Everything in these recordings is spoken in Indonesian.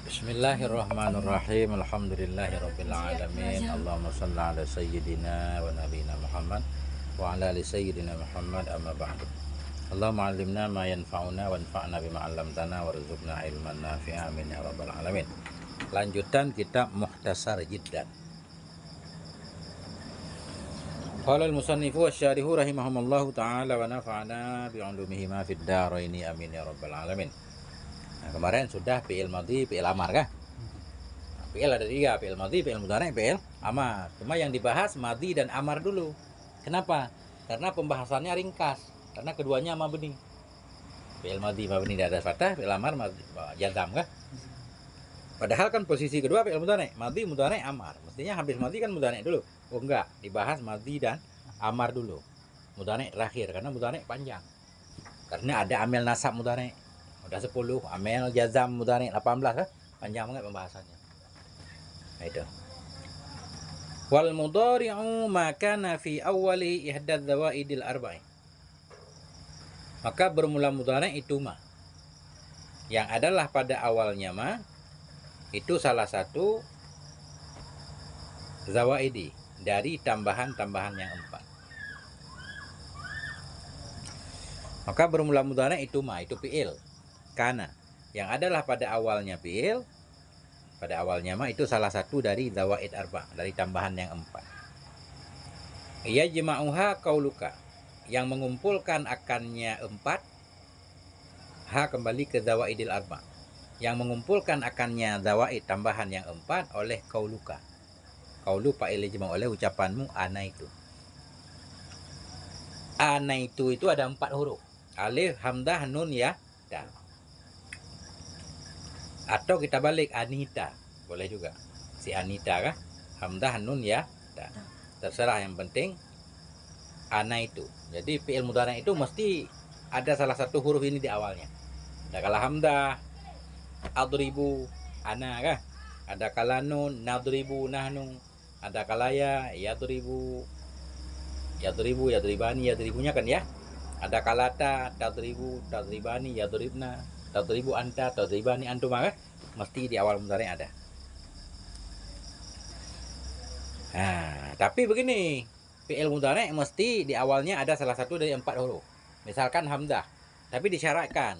Bismillahirrahmanirrahim. Alhamdulillahirabbil alamin. Allahumma shalli ala sayyidina wa nabiyina Muhammad wa ala ali sayyidina Muhammad, amma ba'du. Allahumma 'allimna ma yanfa'una wanfa'na bima 'allamtana warzuqna ilman nafi'a, amin ya rabbal alamin. Lanjutan kitab Mukhtasar Jiddan. Qala al-musannifu wasyarihu rahimahumallahu ta'ala wa nafa'ana bi'ulumihi ma fid dharaini, amin ya rabbal alamin. Nah, kemarin sudah fi'il madhi, fi'il amar kah? Nah, fi'il ada tiga, fi'il madhi, fi'il mudhari', fi'il amar. Cuma yang dibahas madhi dan amar dulu. Kenapa? Karena pembahasannya ringkas. Karena keduanya mabni. Fi'il madhi mabni ada fathah, fi'il amar jazam kah? Padahal kan posisi kedua fi'il mudhari', madhi, mudhari', amar. Mestinya habis madhi kan mudhari' dulu. Oh enggak, dibahas madhi dan amar dulu. Mudhari' terakhir karena mudhari' panjang. Karena ada amil nasab mudhari'. Udah 10, amil jazam mudhari' 18 kan? Panjang banget pembahasannya. Nah, itu. Wal mudhari'u ma kana fi awwali ihdadz zawaidil arba'i. Maka bermula mudhari' itu ma. Yang adalah pada awalnya ma itu salah satu zawaidi dari tambahan-tambahan yang 4. Maka bermula mudhari' itu ma, itu fi'il. Kana yang adalah pada awalnya fi'il, pada awalnya ma itu salah satu dari zawaid arba, dari tambahan yang 4. Yajma'uha qauluka, yang mengumpulkan akannya 4. Ha kembali ke zawaidil arba, yang mengumpulkan akannya zawaid tambahan yang 4 oleh qauluka. Qaulu fa'il ijma' oleh ucapanmu ana itu. Ana itu ada 4 huruf. Alif, hamzah, nun, ya, da. Atau kita balik Anita, boleh juga. Si Anita kah? Hamzah, nun, ya, da. Terserah, yang penting ana itu. Jadi fi'il mudhari' itu mesti ada salah satu huruf ini di awalnya. Ada kala hamzah, adribu, ana kah? Ada kala nun, nadribu, nahnu. Ada kala ya, yadribu, yadribani, yadribunya kan ya. Ada kalata, tadribu, tadribani, yadribna, tadribu anta, tadribani antum, maka mesti di awal mudhari' ada. Nah, tapi begini, fi'il mudhari' mesti di awalnya ada salah satu dari 4 huruf. Misalkan hamzah, tapi disyaratkan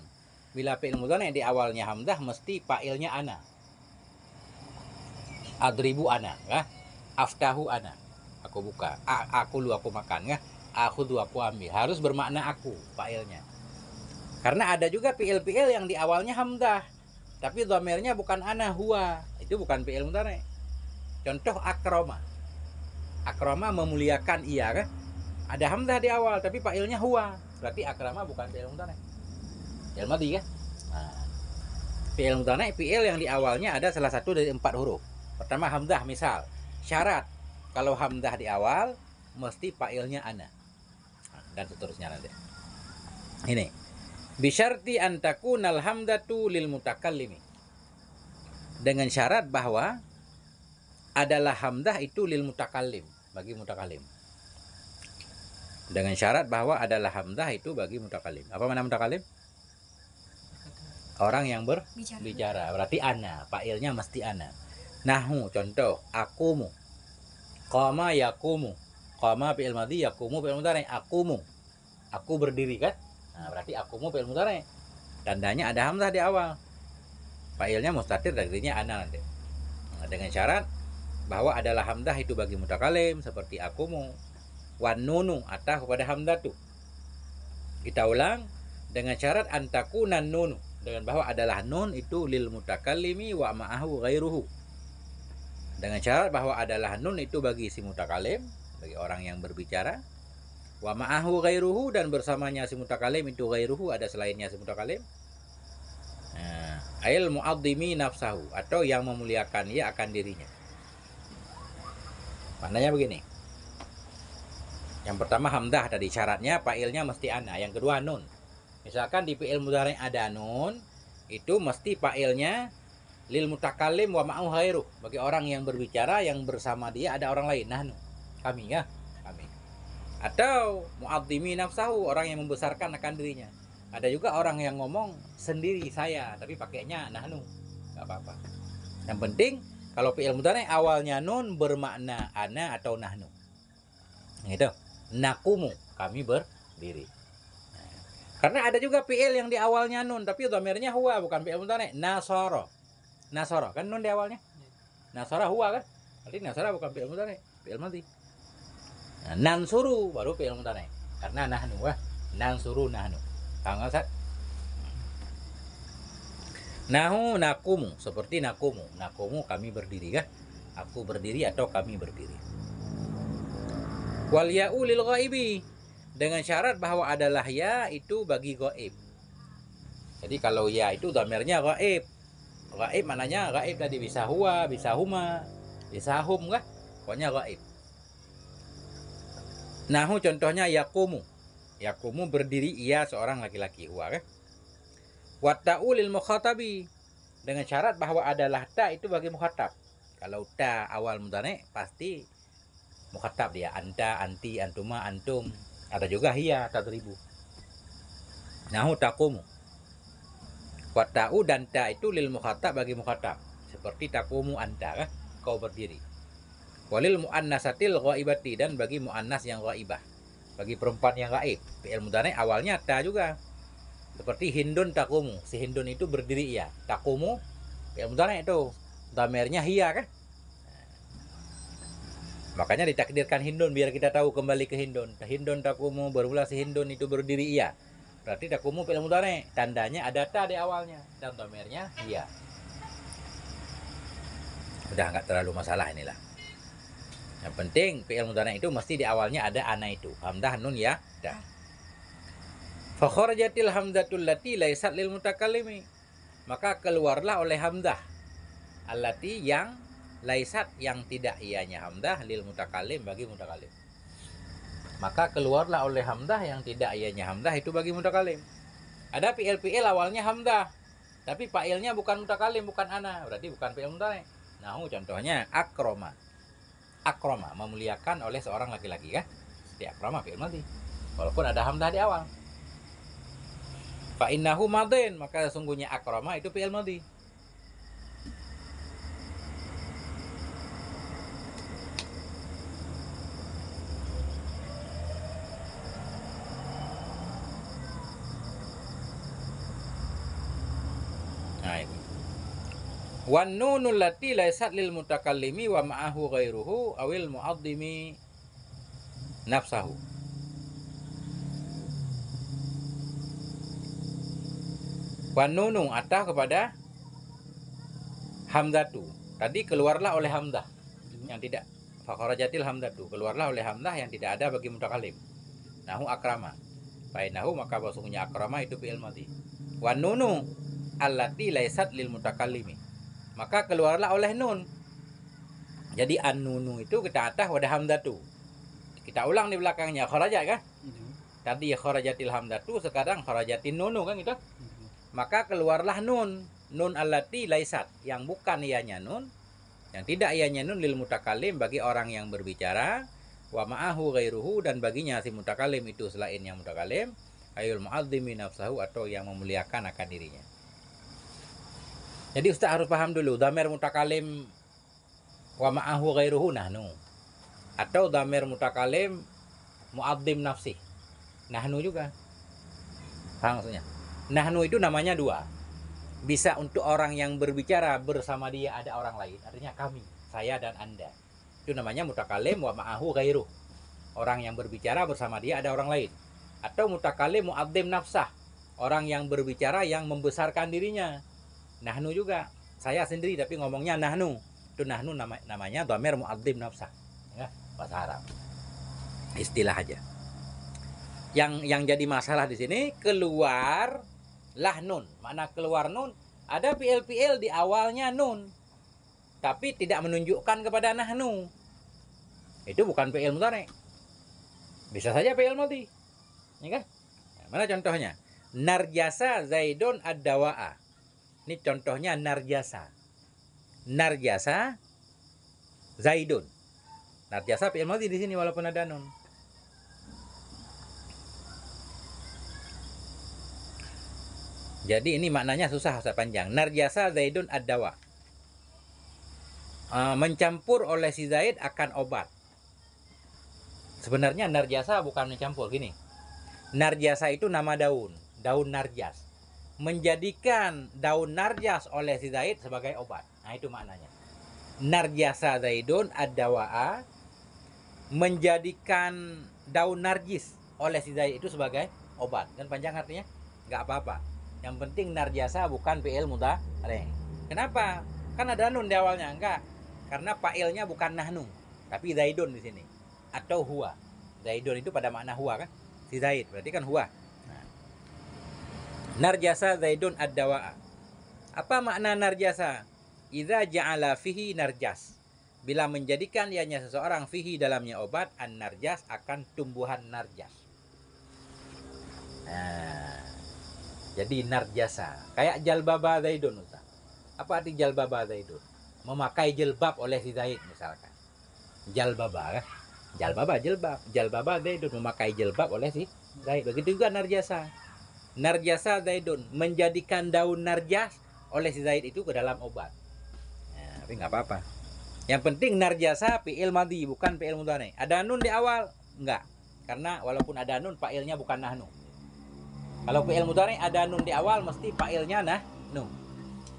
bila fi'il mudhari' di awalnya hamzah mesti fa'ilnya ana. Adribu ana, ya? Aftahu ana, aku buka. Aku makan, ya? Aku ambil. Harus bermakna aku fa'ilnya. Karena ada juga fi'il-fi'il yang di awalnya hamzah, tapi dhamirnya bukan ana, huwa. Itu bukan fi'il mudhari'. Contoh akrama. Akrama memuliakan, iya kan? Ada hamzah di awal tapi fa'ilnya huwa. Berarti akrama bukan fi'il mudhari'. Fi'il madhi kan? Nah, fi'il mudhari' fi'il yang di awalnya ada salah satu dari 4 huruf. Pertama hamzah, misal. Syarat kalau hamzah di awal mesti fa'ilnya ana. Dan seterusnya nanti. Ini. Bisyarti an takunal hamdatu lil mutakallimi. Dengan syarat bahwa adalah hamzah itu lil mutakallim, bagi mutakallim. Dengan syarat bahwa adalah hamzah itu bagi mutakallim. Apa mana mutakallim? Orang yang berbicara. Berarti ana, fa'ilnya mesti ana. Nahu, contoh, akumu. Qama yaqumu. Qama fi'il madhi, yaqumu fi'il mudhari'. Akumu, aku berdiri kan? Nah, berarti akumu fi'il mudhari'. Tandanya ada hamzah di awal. Fa'ilnya mustatir, takdirnya ana nanti. Nah, dengan syarat bahwa adalah hamzah itu bagi mutakalim seperti akumu. Wan nunu atau kepada hamzah tu. Kita ulang dengan syarat antakunan nunu, dengan bahwa adalah nun itu lil mutakallimi wa ma'ahu ghairuhu. Dengan syarat bahwa adalah nun itu bagi si mutakalim, bagi orang yang berbicara. Wa ma'ahu ghairuhu, dan bersamanya si mutakalim itu ghairuhu, ada selainnya si mutakalim. Nah, ail mu'adzimi nafsahu, atau yang memuliakan ia akan dirinya. Maknanya begini. Yang pertama hamzah tadi syaratnya fa'ilnya mesti ana, yang kedua nun. Misalkan di fi'il mudhari' ada nun, itu mesti fa'ilnya lil mutakallim wa ma'ahu ghairuh, bagi orang yang berbicara yang bersama dia ada orang lain. Nahnu, kami ya, kami. Atau mu'adzimi nafsahu, orang yang membesarkan akan dirinya. Ada juga orang yang ngomong sendiri saya, tapi pakainya nahnu, nggak apa-apa. Yang penting kalau fi'il mudhari awalnya nun bermakna ana atau nahnu. Gitu. Nakumu, kami berdiri. Karena ada juga fi'il yang di awalnya nun, tapi dhamirnya huwa, bukan fi'il mudhari. Nasara. Nasara kan nun di awalnya. Nasara huwa kan? Berarti nasara bukan fi'il mudhari, fi'il madhi. Nah, nansuru baru fi'il mudhari. Karena nahnu wah, nansuru nahnu. Paham enggak, Ustaz? Nahu nakumu, seperti nakumu. Nakumu kami berdiri kan? Aku berdiri atau kami berdiri. Wal ya'u lil ghaibi, dengan syarat bahwa adalah ya itu bagi ghaib. Jadi kalau ya itu dhamirnya ghaib. Ghaib mananya ghaib tadi bisa huwa, bisa huma, bisa hum kan? Pokoknya ghaib. Nahu contohnya yakumu. Yakumu berdiri ia seorang laki-laki huwa kan? Wa ta'u lil mukhatabi, dengan syarat bahwa adalah ta itu bagi mukhatab. Kalau ta awal mudhari pasti mukhatab dia, anta, anti, antuma, antum. Ada juga hiya tadribu. Nahu taqumu. Wa ta'u dan ta itu lil mukhatab bagi mukhatab. Seperti taqumu anta kan? Kau berdiri. Walil muannasatil ghaibati, dan bagi muannas yang ghaibah. Bagi perempuan yang gaib. Fi'il mudhari awalnya ta juga. Seperti hindun takumu, si hindun itu berdiri ya. Takumu, fi'il mudhari itu dhamirnya hiya kan? Makanya ditakdirkan hindun biar kita tahu kembali ke hindun. Hindun takumu, berulah si hindun itu berdiri iya. Berarti takumu fi'il mudhari, tandanya ada ta di awalnya dan dhamirnya hiya. Udah nggak terlalu masalah inilah. Yang penting fi'il mudhari itu mesti di awalnya ada ana itu, hamzah nun ya, dah. Fa kharajatil hamzatul lati laysat lil mutakallimi, maka keluarlah oleh hamzah allati yang laysat yang tidak ianya hamzah lil mutakallim bagi mutakallim. Maka keluarlah oleh hamzah yang tidak ianya hamzah itu bagi mutakallim. Ada fi'il awalnya hamzah, tapi fa'ilnya bukan mutakallim, bukan ana, berarti bukan fi'il mudhari. Nah, contohnya akroma. Akroma memuliakan oleh seorang laki-laki kan? Di akroma fi'il madhi. Walaupun ada hamzah di awal. Fa innahu madin, maka sesungguhnya akrama itu fi'il madhi. Nah ini. Wan nunul lati laysat lil mutakallimi wa ma'ahu ghairuhu awil mu'azzimi nafsahu. Wanunu atau kepada hamzatu. Tadi keluarlah oleh hamzah yang tidak, fakharajatil hamzatu, keluarlah oleh hamzah yang tidak ada bagi mutakallim. Nahu akrama. Fainahu, maka sesungguhnya akrama itu fi'il madhi. Wanunu allati laysat lil mutakallimi, maka keluarlah oleh nun. Jadi an-nunu itu kita atah pada hamzatu. Kita ulang di belakangnya kharajat kan? Tadi kharajatil hamzatu, sekarang kharajatin nunu kan gitu. Maka keluarlah nun allati laisat, yang bukan ianya nun, yang tidak ianya nun lil mutakallim bagi orang yang berbicara, wa ma'ahu ghairuhu, dan baginya si mutakallim itu selain yang mutakallim, ayul mu'azzimi nafsahu, atau yang memuliakan akan dirinya. Jadi Ustaz harus paham dulu, dhamir mutakallim wa ma'ahu ghairuhu nahnu, atau dhamir mutakallim mu'azzim nafsi, nahnu juga. Paham maksudnya? Nahnu itu namanya dua. Bisa untuk orang yang berbicara bersama dia ada orang lain, artinya kami, saya dan Anda. Itu namanya mutakallim wa ma'ahu ghairuh. Orang yang berbicara bersama dia ada orang lain. Atau mutakallim mu'azzim nafsah, orang yang berbicara yang membesarkan dirinya. Nahnu juga, saya sendiri tapi ngomongnya nahnu. Itu nahnu namanya dhamir mu'azzim nafsah. Ya, bahasa Arab. Istilah aja. Yang jadi masalah di sini keluar lah nun. Makna keluar nun, ada fi'il di awalnya nun, tapi tidak menunjukkan kepada nahnu. Itu bukan fi'il mudhari. Bisa saja fi'il madhi. Ya kan? Mana contohnya? Narjasa Zaidun ad-dawa'a. Ini contohnya narjasa. Narjasa Zaidun. Narjasa fi'il madhi di sini walaupun ada nun. Jadi ini maknanya susah, panjang. Narjasa Zaidun ad-dawa. Mencampur oleh si Zaid akan obat. Sebenarnya narjasa bukan mencampur, gini. Narjasa itu nama daun, daun narjas. Menjadikan daun narjas oleh si Zaid sebagai obat. Nah, itu maknanya. Narjasa Zaidun ad-dawa'a, menjadikan daun narjis oleh si Zaid itu sebagai obat. Kan panjang artinya? Nggak apa-apa. Yang penting narjasa bukan fi'il mudhari'. Kenapa? Kan ada nun di awalnya. Enggak. Karena fa'ilnya bukan nahnu, tapi Zaidun di sini. Atau huwa. Zaidun itu pada makna huwa kan? Si Zaid, berarti kan huwa. Nah. Narjasa Zaidun ad-dawa'a. Apa makna narjasa? Idza ja'ala fihi narjas. Bila menjadikan ianya seseorang fihi dalamnya obat, an-narjas akan tumbuhan narjas. Nah, jadi narjasa. Kayak jalbaba Zaidun, Ustaz. Apa arti jalbaba Zaidun? Memakai jilbab oleh si Zaid misalkan. Jalbaba kan? Jalbaba, jilbab. Jalbaba Zaidun, memakai jilbab oleh si Zaid. Begitu juga narjasa. Narjasa Zaidun, menjadikan daun narjas oleh si Zaid itu ke dalam obat. Nah, tapi nggak apa-apa. Yang penting narjasa fi'il madhi, bukan fi'il mudhari'. Ada nun di awal? Enggak. Karena walaupun ada nun, fa'ilnya bukan nahnu. Kalau fi'il mudhari' ada nun di awal, mesti fa'ilnya nahnu.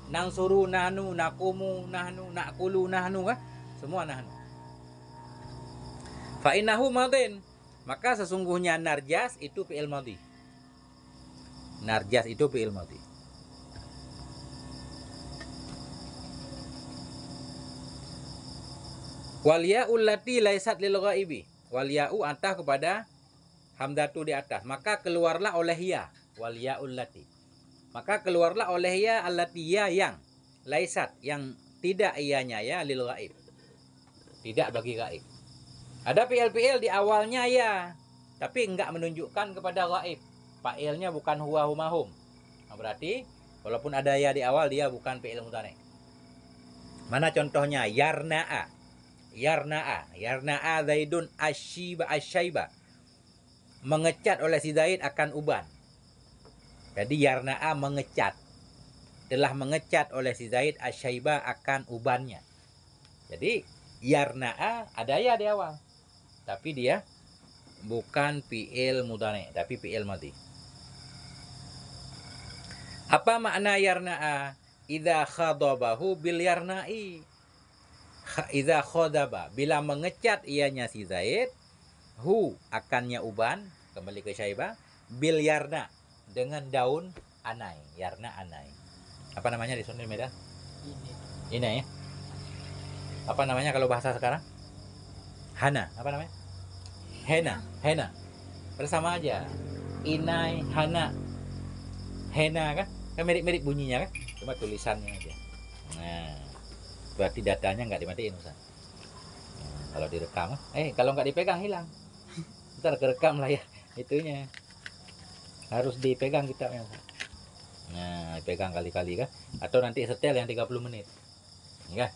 Nansuru nahnu, nakumu nahnu, nakulu nahnu, kan? Semua nahnu. Fa'innahu madhin. Maka sesungguhnya narjas itu fi'il madhi. Narjas itu fi'il madhi. Wal ya'ul lati laisat lil ghaibi. Wal ya'u antah kepada hamdatu di atas. Maka keluarlah oleh ya. Wal ya'ul lati. Maka keluarlah oleh ya allati ya yang laisat, yang tidak ianya ya lil ghaib. Tidak bagi gaib. Ada fi'il-fi'il di awalnya ya, tapi enggak menunjukkan kepada gaib. Fa'ilnya bukan huwa humahum. Nah, berarti walaupun ada ya di awal, dia bukan fi'il mudhari'. Mana contohnya? Yarna'a. Yarna'a Zaidun asyaiba. Mengecat oleh si Zaid akan uban. Jadi yarna'a mengecat. Telah mengecat oleh si Zaid asyaiba akan ubannya. Jadi yarna'a ada ya di awal. Tapi dia bukan fi'il mudhari', tapi fi'il madhi. Apa makna yarna'a? Idza khadabahu bil yarna'i. Idza khadaba, bila mengecat ianya si Zaid, hu akannya uban, kembali ke syaiba, bil yarna, dengan daun anai, yarna anai. Apa namanya di Sunda Medan? Ini ya. Apa namanya kalau bahasa sekarang? Hana, apa namanya? Hena. Bersama aja. Inai, hana, hena kan? Kan mirip-mirip bunyinya kan? Cuma tulisannya aja. Nah, berarti datanya nggak dimatiin, Ustaz. Kalau direkam, kalau nggak dipegang hilang. Ntar kerekam lah ya itunya. Harus dipegang kita ya. Nah, dipegang kali-kali kan? Atau nanti setel yang 30 menit. Enggak?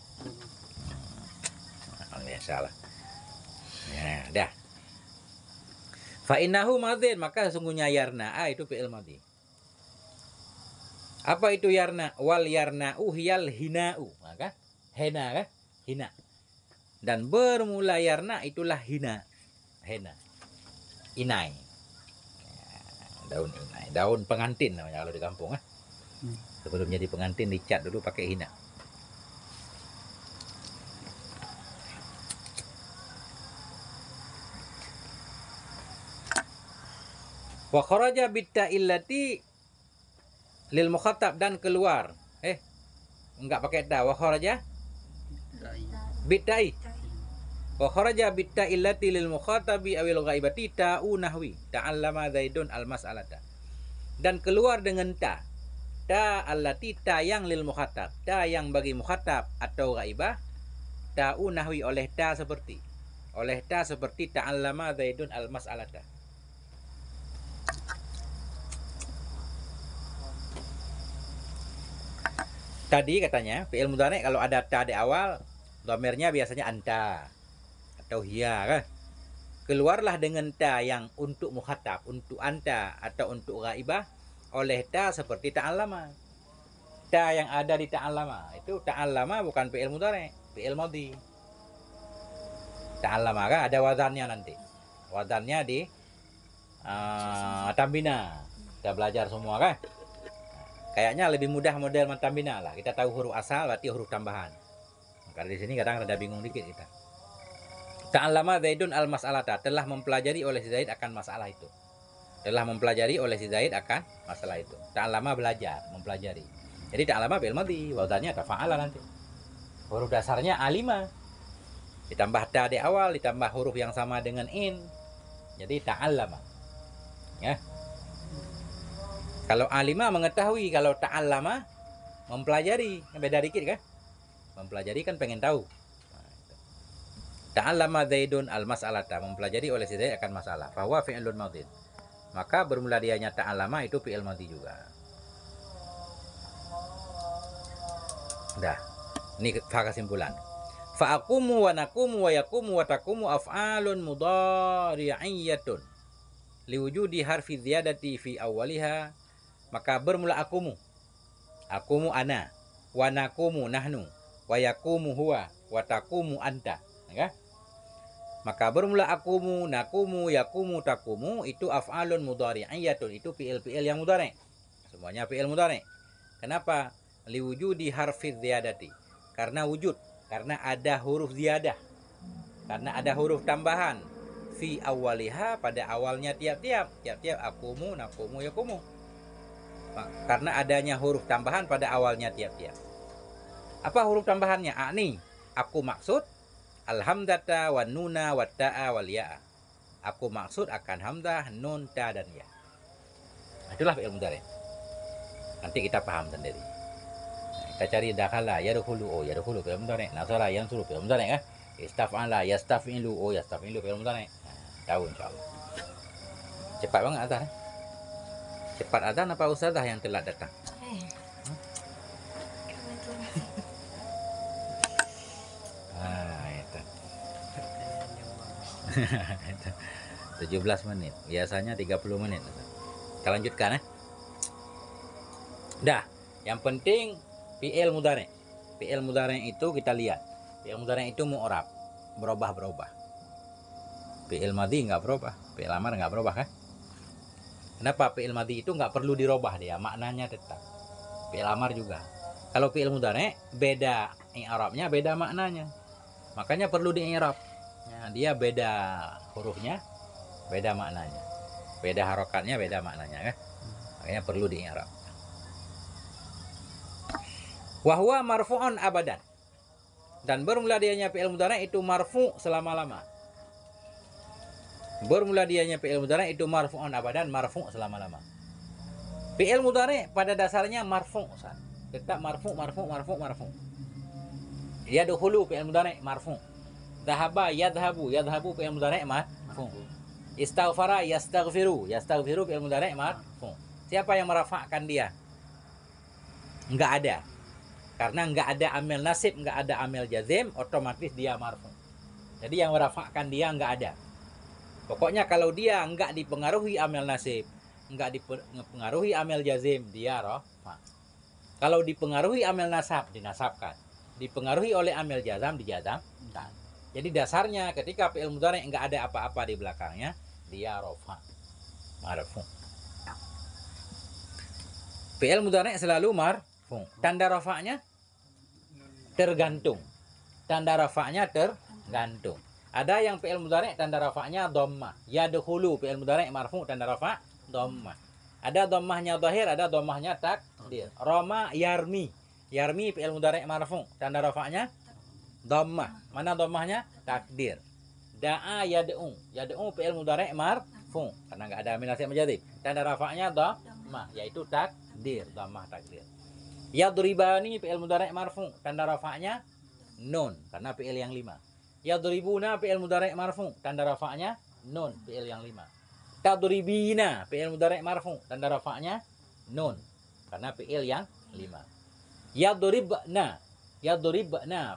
Ya salah. Ya, dah. Fa innahu madhin, maka sesungguhnya yarna'a itu fi'il madhi. Apa itu yarna? Wal yarna'u hiyal hina'u. Maka hena kan? Hina. Dan bermula yarna itulah hina. Hena. Inai. Daun inai. Daun pengantin namanya kalau di kampung kan? Sebelum jadi pengantin dicat dulu pakai hina. Wa kharaja bitta illati lil mukhatab, dan keluar. Enggak pakai ta. Wa kharaja bitai. Wa kharaja bitta illati lil mukhatabi awil ghaibati ta'u nahwi. Ta'allama Zaidun al mas'alata. Dan keluar dengan ta. Ta allati, ta yang lil mukhatab. Ta yang bagi mukhatab atau ghaibah. Ta'u nahwi, oleh ta seperti. Oleh ta seperti ta'allama Zaidun al mas'alata. Tadi katanya fi'il mudhari' kalau ada ta di awal, dhamirnya biasanya anta atau hiya kan. Keluarlah dengan ta yang untuk mukhatab, untuk anta atau untuk ghaibah, oleh ta seperti ta'allama. Ta yang ada di ta'allama itu ta'allama bukan fi'il mudhari, fi'il madhi. Ta'allama kan ada wazannya nanti. Wazannya di tambina. Kita belajar semua kan? Kayaknya lebih mudah model tambina lah. Kita tahu huruf asal berarti huruf tambahan. Karena di sini kadang rada bingung dikit kita. Ta'allama Zaidun al-mas'alata, telah mempelajari oleh si Zaid akan masalah itu. Telah mempelajari oleh si Zaid akan masalah itu. Ta'allama belajar, mempelajari. Jadi ta'allama fi'il madhi, wazannya tafa'ala nanti. Huruf dasarnya alima. Ditambah ta di awal, ditambah huruf yang sama dengan in. Jadi ta'allama. Ya. Kalau alima mengetahui, kalau ta'allama mempelajari. Beda dikit kan? Mempelajari kan pengen tahu. Ta'allama Zaidun al-mas'alata, mempelajari oleh si Zaid akan masalah. Bahwa fi'ilun madhin. Maka bermula dianya ta'allama itu fi'il madhi juga. Dah. Ini kesimpulan. Fa'aqumu wa naqumu wa yaqumu wa taqumu af'alun mudhari'iyyatun liwujudi harfi ziyadati fi awwaliha. Maka bermula akumu. Akumu ana, wa naqumu nahnu, wa yaqumu huwa, wa taqumu anta. Ya? Maka bermula akumu, nakumu, yakumu, takumu itu af'alun mudhari'iyyatun, itu fi'il-fi'il yang mudhari'. Semuanya fi'il mudhari'. Kenapa? Liwujudi harfi ziyadati. Karena wujud, karena ada huruf ziyadah. Karena ada huruf tambahan fi awwaliha, pada awalnya tiap-tiap akumu, nakumu, yakumu. Karena adanya huruf tambahan pada awalnya tiap-tiap. Apa huruf tambahannya? Ani, aku maksud alhamdata wa nuna wa ta'a wal ya'a. Aku maksud akan hamzah, nun, ta dan ya. Itulah fi'il mudhari'. Nanti kita paham sendiri. Kita cari dakhala, yadkhulu, oh yadkhulu fi'il mudhari'. Nasara yansuru fi'il mudhari' kan? Istaf'ala, yastaf'ilu, oh yastaf'ilu fi'il mudhari'. Tahu insyaallah. Cepat banget azan. Cepat azan apa ustazah yang telat datang? Itu. 17 menit. Biasanya 30 menit. Kita lanjutkan Dah, yang penting fi'il mudhari'. Fi'il mudhari' itu kita lihat. Fi'il mudhari' itu mu'rab, berubah-berubah. Fi'il madhi enggak berubah, fi'il amar enggak berubah kan? Kenapa? Fi'il madhi itu enggak perlu dirubah dia, maknanya tetap. Fi'il amar juga. Kalau fi'il mudhari' beda i'rabnya, beda maknanya. Makanya perlu di-i'rab. Ya, dia beda hurufnya, beda maknanya. Beda harokatnya, beda maknanya kan? Makanya perlu di-i'rab. Wa huwa marfu'un abadan. Dan bermula dianya fi'il mudhari' itu marfu' selama-lama. Bermula dianya fi'il mudhari' itu marfu'un abadan, marfu' selama-lama. Fi'il mudhari' pada dasarnya marfu', tetap marfu'. Yadkhulu fi'il mudhari' marfu'. Dhahaba yadhhabu fi'il mudhari' marfu'. Istaghfara yastaghfiru fi'il mudhari' marfu'. Siapa yang merafa'kan dia? Enggak ada. Karena enggak ada amil nasib, enggak ada amil jazim, otomatis dia marfu'. Jadi yang merafa'kan dia enggak ada. Pokoknya kalau dia enggak dipengaruhi amil nasib, enggak dipengaruhi amil jazim, dia rafa'. Kalau dipengaruhi amil nasab, dinasabkan. Dipengaruhi oleh amil jazam, dijazamkan. Jadi dasarnya ketika fi'il mudhari' enggak ada apa-apa di belakangnya, dia rafa', marfu'. Fi'il mudhari' selalu marfu'. Tanda rafa'nya tergantung. Tanda rafa'nya tergantung. Ada yang fi'il mudhari' tanda rafa'nya dhammah. Yadkhulu fi'il mudhari' marfu' tanda rafa' dhammah. Ada dhammahnya zahir, ada dhammahnya takdir. Rama yarmi. Yarmi fi'il mudhari' marfu', tanda rafa'nya dhammah. Mana dhammahnya? Takdir. Da'a yad'u. Yad'u fi'il mudhari' marfu', karena enggak ada amil nasib majazib. Tanda rafa'nya dhammah, yaitu takdir, dhammah takdir. Yadribani fi'il mudhari' marfu', tanda rafa'nya nun, karena fi'il yang 5. Yadribuna fi'il mudhari' marfu', tanda rafa'nya nun, fi'il yang 5. Tadribina fi'il mudhari' marfu', tanda rafa'nya nun, karena fi'il yang 5. Yadribna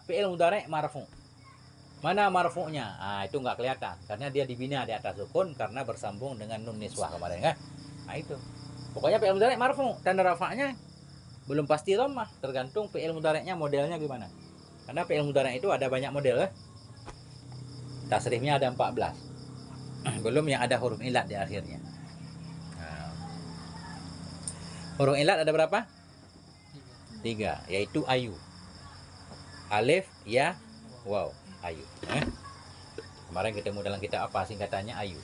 fi'il mudhari' marfu'. Mana marfu'nya? Itu nggak kelihatan karena dia dibina di atas sukun karena bersambung dengan nun niswah kemarin kan. Itu. Pokoknya fi'il mudhari' marfu, tanda rafa'nya belum pasti dhammah, tergantung fi'il mudhari'nya modelnya gimana. Karena fi'il mudhari' itu ada banyak model ya. Tasrifnya ada 14. Belum yang ada huruf ilat di akhirnya. Nah, huruf ilat ada berapa? 3, yaitu ayu. Alif, ya, waw, ayu. Kemarin ketemu dalam kitab apa singkatannya ayu.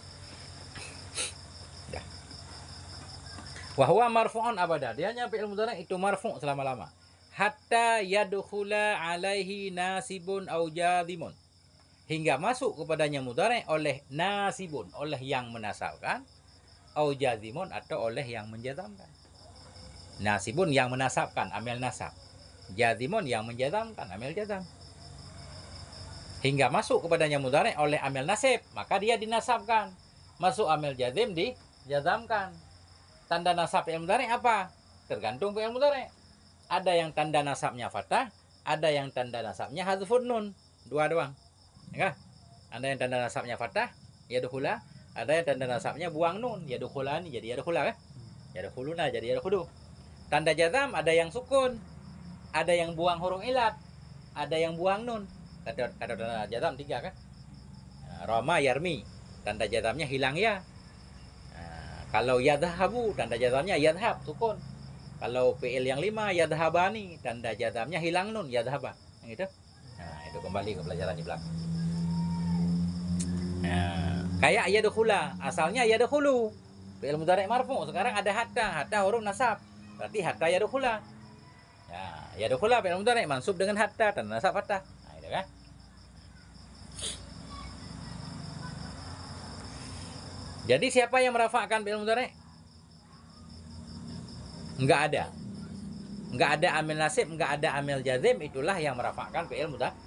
Wahwa marfu'un abada. Dianya fi'il mudhari' itu marfu' selama-lama. Hatta yadkhula alaihi nasibun au jazimun. Hingga masuk kepadanya mudhari' oleh nasibun, oleh yang menasabkan, au jazimun atau oleh yang menjazamkan. Nasibun yang menasabkan, amil nasab. Jazimun yang menjazamkan, amil jazam. Hingga masuk kepadanya mudhari' oleh amil nasib, maka dia dinasabkan. Masuk amil jazim dijazamkan. Tanda nasab fi'il mudhari' apa? Tergantung fi'il mudhari'. Ada yang tanda nasabnya fathah, ada yang tanda nasabnya hadzfun nun. Dua doang. Ya. Ada yang tanda nasabnya fathah, yadkhula, ada yang tanda nasabnya buang nun, yadkhulani jadi yadkhula kan? Yadkhuluna jadi yadkhulu. Tanda jazam ada yang sukun, ada yang buang huruf ilat, ada yang buang nun. Kata tanda jazam 3 kan? Rama yarmi, tanda jazamnya hilang ya. Kalau yadhabu, tanda jazamnya yadhab, sukun. Kalau fi'il yang 5, yadhabani, tanda jazamnya hilang nun, yadhaba. Yang itu. Nah, itu kembali ke pelajaran di belakang. Nah, kayak yadkhula, asalnya yadkhulu. Fi'il mudhari' marfu, sekarang ada hatta huruf nasab. Berarti hatta yadkhula. Ya, yadkhula fi'il mudhari' mansub dengan hatta, tanda nasab fathah. Nah, itu kan. Jadi siapa yang merafa'kan fi'il mudhari'? Enggak ada. Enggak ada amil nasib, enggak ada amil jazim, itulah yang merafa'kan fi'il mudhari'.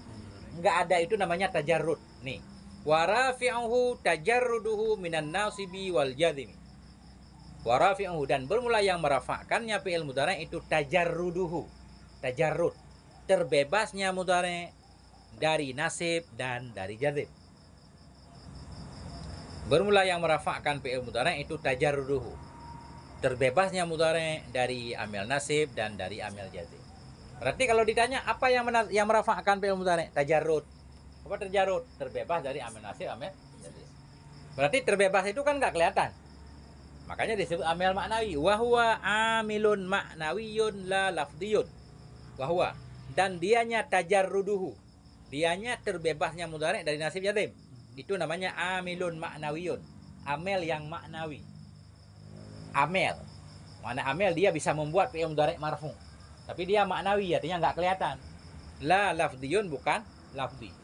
Enggak ada, itu namanya tajarrud. Nih. Wa rafi'uhu tajarruduhu minan nasibi wal jazimi. Wa rafi'uhu, dan bermula yang merafa'kannya fi'il mudhari' itu tajarruduhu. Tajarrud. Terbebasnya mudhari' dari nasib dan dari jazim. Bermula yang merafa'kan fi'il mudhari' itu tajarruduhu. Terbebasnya mudhari' dari amil nasib dan dari amil jazim. Berarti kalau ditanya apa yang merafa'kan fi'il mudhari'? Tajarrud. Apa tajarrud? Terbebas dari amil nasib, amil jazim. Berarti terbebas itu kan nggak kelihatan. Makanya disebut amil maknawi. Wa huwa amilun maknawiyun la lafdiyun. Wa huwa, dan dianya tajarruduhu. Dianya terbebasnya mudhari' dari nasib jazim. Itu namanya amilun maknawiyun. Amel yang maknawi. Amel. Mana amel dia bisa membuat fi'il mudhari' marfu. Tapi dia maknawi, artinya nggak kelihatan. La lafdiyun, bukan lafdi.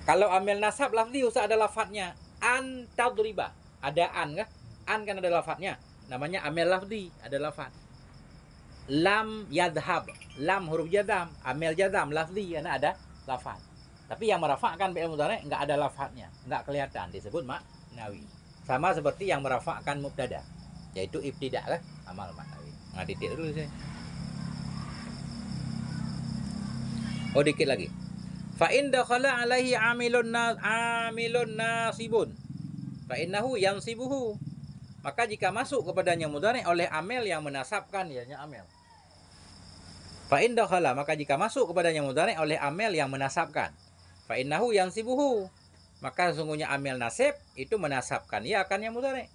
Kalau amel nasab lafdi usah ada lafadznya. An tadriba. Ada an kan? An kan ada lafadznya. Namanya amel lafdi, ada lafadz. Lam yadhab. Lam huruf jazam, amel jazam lafdi karena ada lafadz. Tapi yang merafa'kan fi'il mudhari' enggak ada lafadznya, enggak kelihatan, disebut maknawi. Sama seperti yang merafa'kan mubtada, yaitu ibtida kan, amal maknawi. Nah, titik dulu sih. Oh, dikit lagi. Fa in dakhala alaihi amilun nasibun fa innahu yansibuhu. Maka jika masuk kepadanya mudhari' oleh amil yang menasabkan, ianya amil. Fa in dakhala, maka jika masuk kepadanya mudhari' oleh amil yang menasabkan, fa innahu yansibuhu, maka sesungguhnya amil nasib itu menasabkan ya akan yang mudhari'.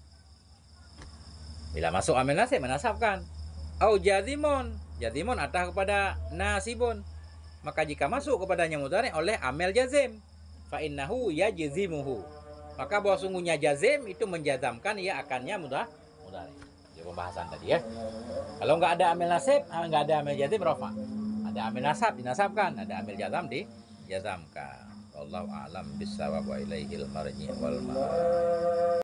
Bila masuk amil nasib menasabkan. Au jazimun, jazimun atah kepada nasibun, maka jika masuk kepadanya mudhari' oleh amil jazim, fa innahu yajzimuhu, maka bahwa sungguhnya jazim itu menjazamkan ya akannya mudhari'. Itu pembahasan tadi ya. Kalau nggak ada amil nasib, nggak ada amil jazim, rafa. Ada amil nasab dinasabkan, ada amil jazam dijazamkan. Wallahu a'lam bissawab wa ilaihil marji' wal ma'ab.